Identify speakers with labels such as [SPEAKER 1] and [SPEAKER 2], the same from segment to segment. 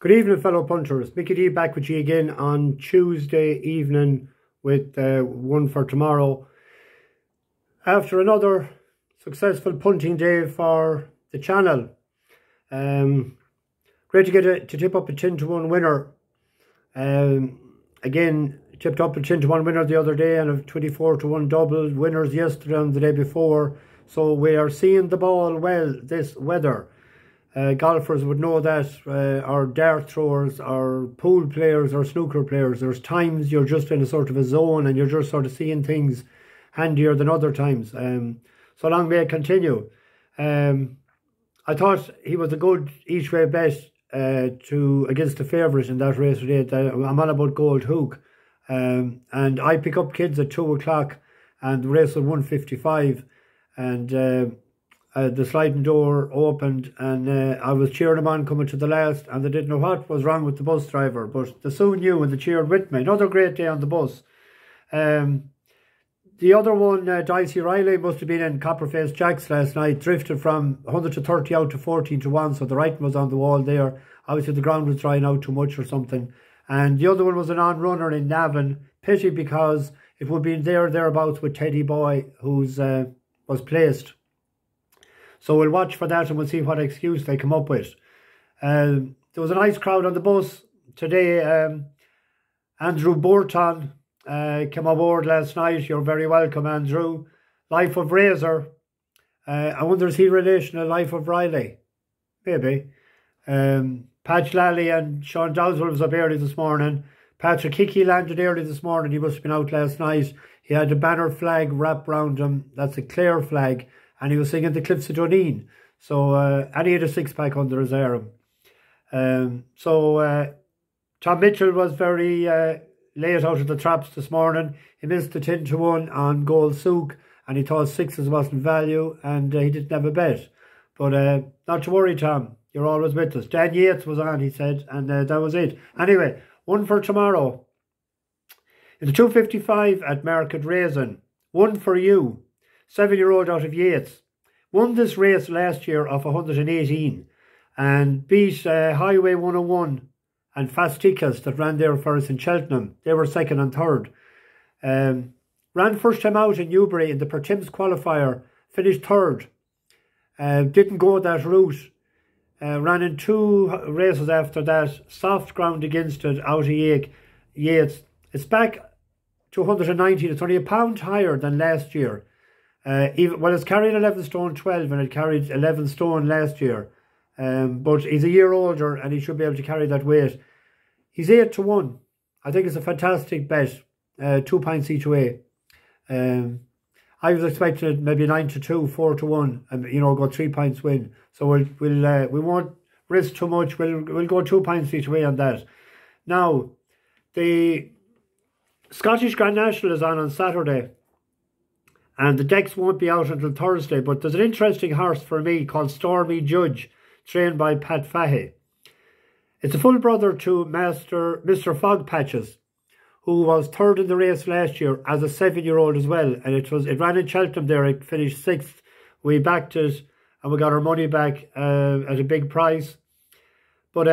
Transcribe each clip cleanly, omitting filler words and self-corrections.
[SPEAKER 1] Good evening, fellow punters. Mickey D back with you again on Tuesday evening with one for tomorrow. After another successful punting day for the channel. Great to get to tip up a 10-to-1 winner. Again, tipped up a 10-to-1 winner the other day and a 24-to-1 double winners yesterday and the day before. So we are seeing the ball well this weather. Golfers would know that, or dart throwers, or pool players, or snooker players. There's times you're just in a sort of a zone and you're just sort of seeing things handier than other times. So long may it continue. I thought he was a good each way bet against the favourite in that race today. I'm on about Gold Hook. And I pick up kids at 2 o'clock and the race was 1:55 and the sliding door opened and I was cheering them on coming to the last and they didn't know what was wrong with the bus driver, but they soon knew and they cheered with me. Another great day on the bus. The other one, Dicey Riley, must have been in Copperface Jacks last night, drifted from 100 to 30 out to 14 to 1, so the writing was on the wall there. Obviously the ground was drying out too much or something. And the other one was an on-runner in Navan. Pity because it would be thereabouts with Teddy Boy, who's was placed. So we'll watch for that and we'll see what excuse they come up with. There was a nice crowd on the bus today. Andrew Borton came aboard last night. You're very welcome, Andrew. Life of Razor. I wonder is he relation to Life of Riley? Maybe. Patch Lally and Sean Dowswell was up early this morning. Patrick Hickey landed early this morning. He must have been out last night. He had a banner flag wrapped round him. That's a Clare flag. And he was singing the Cliffs of Doneen. So, and he had a six-pack under his arm. Tom Mitchell was very late out of the traps this morning. He missed the 10-to-1 on Gold Souk. And he thought sixes wasn't value. And he didn't have a bet. But not to worry, Tom. You're always with us. Dan Yates was on, he said. And that was it. Anyway, one for tomorrow. In the 2:55 at Market Rasen. One for you. 7-year-old out of Yates. Won this race last year off 118 and beat Highway 101 and Fast Tickets that ran there for us in Cheltenham. They were second and third. Ran first time out in Newbury in the Pertims qualifier. Finished third. Didn't go that route. Ran in 2 races after that. Soft ground against it out of Yates. It's back to 119. It's only a pound higher than last year. It's carrying 11 stone 12 and it carried 11 stone last year. But he's a year older and he should be able to carry that weight. He's 8-to-1. I think it's a fantastic bet. 2 pints each way. I was expecting maybe 9-2, 4-to-1, and go 3 pints win. So we won't risk too much. We'll go 2 pints each way on that. Now, the Scottish Grand National is on Saturday. And the decks won't be out until Thursday. But there's an interesting horse for me called Stormy Judge, trained by Pat Fahey. It's a full brother to Mr. Fog Patches, who was third in the race last year as a 7-year-old as well. And it ran in Cheltenham there. It finished 6th. We backed it and we got our money back at a big price. But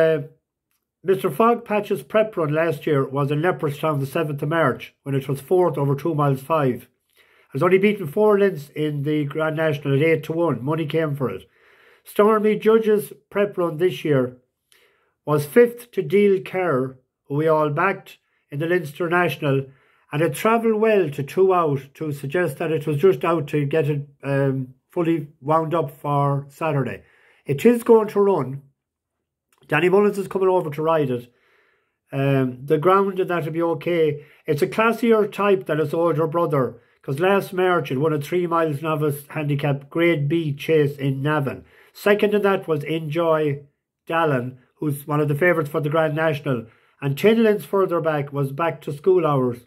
[SPEAKER 1] Mr. Fog Patches' prep run last year was in Leopardstown the 7th of March when it was 4th over 2 miles 5. Has only beaten 4 lengths in the Grand National at 8-to-1. Money came for it. Stormy Judge's prep run this year was 5th to Deal Kerr, who we all backed in the Leinster National, and it travelled well to 2 out to suggest that it was just out to get it fully wound up for Saturday. It is going to run. Danny Mullins is coming over to ride it. The ground and that will be okay. It's a classier type than its older brother. Because last March it won a 3 miles novice handicap Grade B chase in Navan. Second in that was Enjoy Dallin, who's one of the favourites for the Grand National. And 10 lengths further back was Back to School Hours,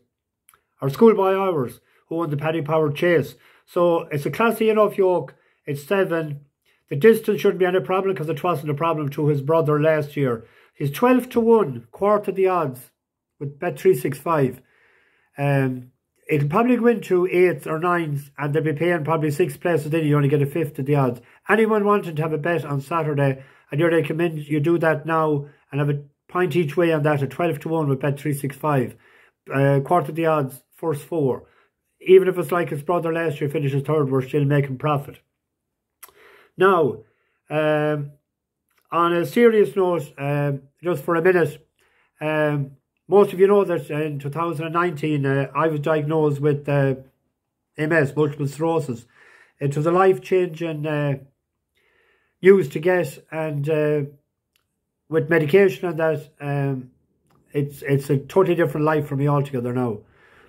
[SPEAKER 1] or Schoolboy Hours, who won the Paddy Power chase. So it's a classy enough yoke. It's 7. The distance shouldn't be any problem because it wasn't a problem to his brother last year. He's 12-to-1, quarter the odds with Bet365. It'll probably go into 8s or 9s and they'll be paying probably 6 places in. You only get a fifth of the odds. Anyone wanting to have a bet on Saturday and you're like, come in, you do that now and have a point each way on that at 12-1 with Bet365. Quarter the odds, first 4. Even if it's like his brother last year finishes third, we're still making profit. Now, on a serious note, just for a minute, most of you know that in 2019 I was diagnosed with MS, multiple sclerosis. It was a life-changing news to get, and with medication and that, it's a totally different life for me altogether now.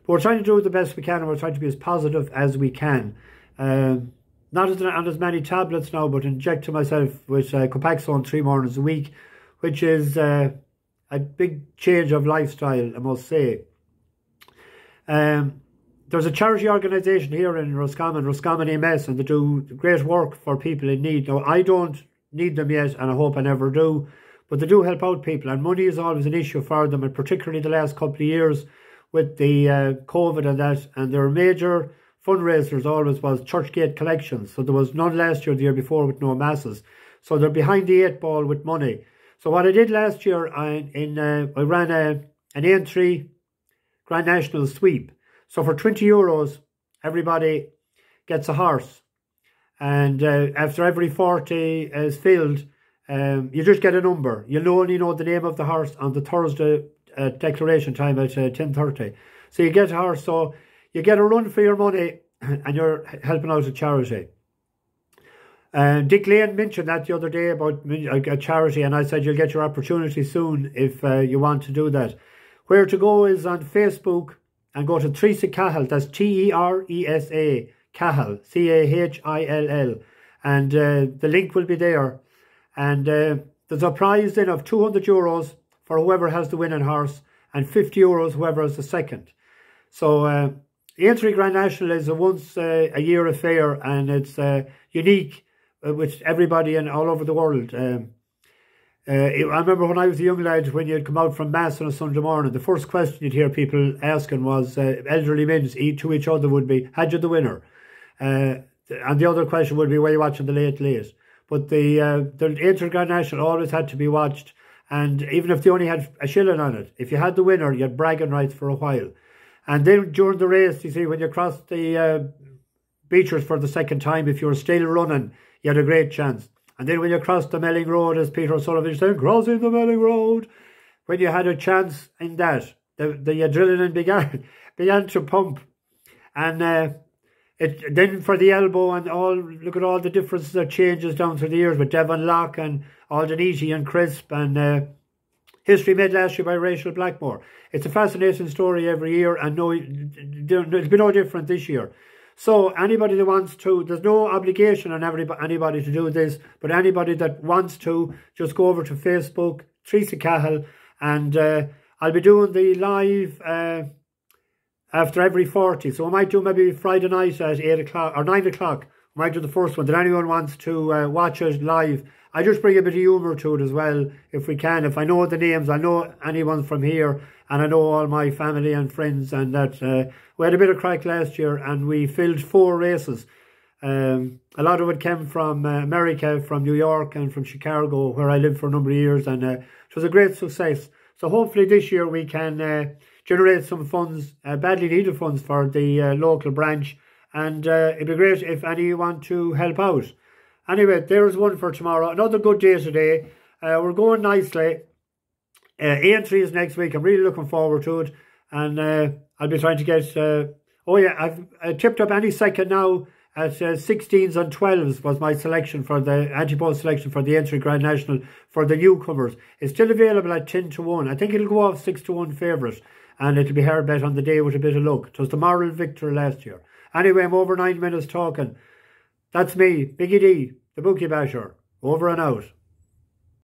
[SPEAKER 1] But we're trying to do the best we can, and we're trying to be as positive as we can. Not on as many tablets now, but injecting myself with Copaxone 3 mornings a week, which is a big change of lifestyle, I must say. There's a charity organisation here in Roscommon MS, and they do great work for people in need. Now, I don't need them yet, and I hope I never do, but they do help out people, and money is always an issue for them, and particularly the last couple of years with the COVID and that, and their major fundraisers always was Churchgate collections. So there was none last year, the year before, with no masses. So they're behind the 8 ball with money. So what I did last year, I ran an A3 Grand National sweep. So for €20, everybody gets a horse. And after every 40 is filled, you just get a number. You'll only know the name of the horse on the Thursday declaration time at 10:30. So you get a horse, so you get a run for your money, and you're helping out a charity. Dick Lane mentioned that the other day about a charity, and I said you'll get your opportunity soon if you want to do that. Where to go is on Facebook, and go to Teresa Cahill, that's Teresa Cahill, Cahill, and the link will be there. And there's a prize then of €200 for whoever has the winning horse, and €50 whoever has the second. So the A3 Grand National is a once a year affair, and it's unique with everybody and all over the world. I remember when I was a young lad, when you'd come out from Mass on a Sunday morning, the first question you'd hear people asking was, elderly men to each other would be, had you the winner? And the other question would be, were you watching the late? But the A3 Grand National always had to be watched, and even if they only had a shilling on it, if you had the winner, you had bragging rights for a while. And then during the race, you see, when you crossed the Beechers for the second time, if you were still running, you had a great chance. And then when you crossed the Melling Road, as Peter O'Sullivan said, crossing the Melling Road, when you had a chance in that, the adrenaline began to pump. And then for the elbow and all, look at all the differences or changes down through the years with Devon Locke and Aldeniti and Crisp, and history made last year by Rachel Blackmore. It's a fascinating story every year, and it'll be no different this year. So anybody that wants to, there's no obligation on anybody to do this, but anybody that wants to, just go over to Facebook, Teresa Cahill, and I'll be doing the live after every 40. So I might do maybe Friday night at 8 o'clock or 9 o'clock. I might do the first one. That anyone wants to watch it live, I just bring a bit of humour to it as well, if we can. If I know the names, I know anyone from here, and I know all my family and friends, and that we had a bit of crack last year, and we filled 4 races. A lot of it came from America, from New York, and from Chicago, where I lived for a number of years, and it was a great success. So hopefully this year we can generate some funds, badly needed funds for the local branch, and it'd be great if any of you want to help out. Anyway, there's one for tomorrow. Another good day today. We're going nicely. A3 is next week. I'm really looking forward to it. And I'll be trying to get... I've tipped up any second now at 16s and 12s was my selection for the anti-post selection for the A3 Grand National for the newcomers. It's still available at 10-1. I think it'll go off 6-1 favourite. And it'll be hard bet on the day with a bit of luck. It was the moral victor last year. Anyway, I'm over 9 minutes talking. That's me, Biggie D, the Bookie Basher. Over and out.